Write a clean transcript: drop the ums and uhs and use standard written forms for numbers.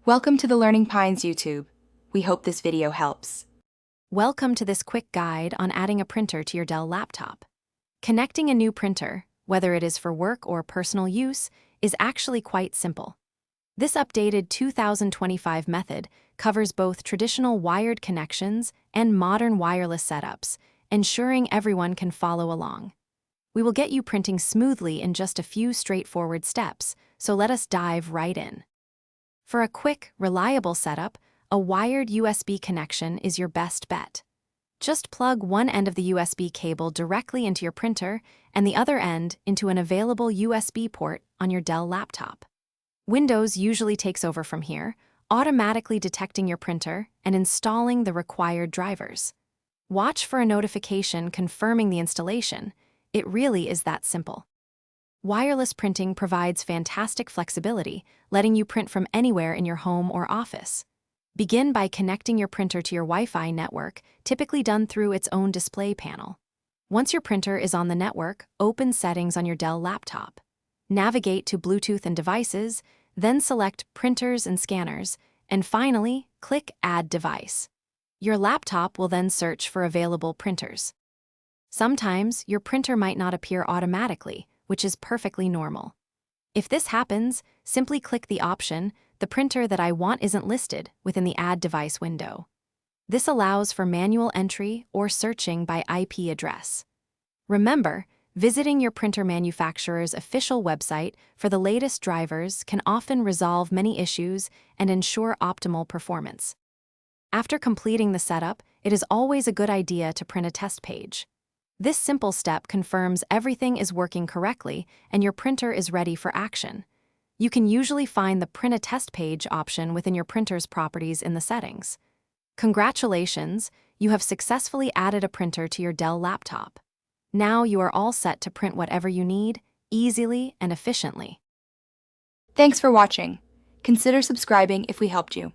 Welcome to the Learning Pines YouTube. We hope this video helps. Welcome to this quick guide on adding a printer to your Dell laptop. Connecting a new printer, whether it is for work or personal use, is actually quite simple. This updated 2025 method covers both traditional wired connections and modern wireless setups, ensuring everyone can follow along. We will get you printing smoothly in just a few straightforward steps, so let us dive right in. For a quick, reliable setup, a wired USB connection is your best bet. Just plug one end of the USB cable directly into your printer and the other end into an available USB port on your Dell laptop. Windows usually takes over from here, automatically detecting your printer and installing the required drivers. Watch for a notification confirming the installation. It really is that simple. Wireless printing provides fantastic flexibility, letting you print from anywhere in your home or office. Begin by connecting your printer to your Wi-Fi network, typically done through its own display panel. Once your printer is on the network, open Settings on your Dell laptop. Navigate to Bluetooth and Devices, then select Printers and Scanners, and finally, click Add Device. Your laptop will then search for available printers. Sometimes, your printer might not appear automatically, which is perfectly normal. If this happens, simply click the option, "The printer that I want isn't listed," within the Add Device window. This allows for manual entry or searching by IP address. Remember, visiting your printer manufacturer's official website for the latest drivers can often resolve many issues and ensure optimal performance. After completing the setup, it is always a good idea to print a test page. This simple step confirms everything is working correctly and your printer is ready for action. You can usually find the Print a Test Page option within your printer's properties in the settings. Congratulations, you have successfully added a printer to your Dell laptop. Now you are all set to print whatever you need, easily and efficiently. Thanks for watching. Consider subscribing if we helped you.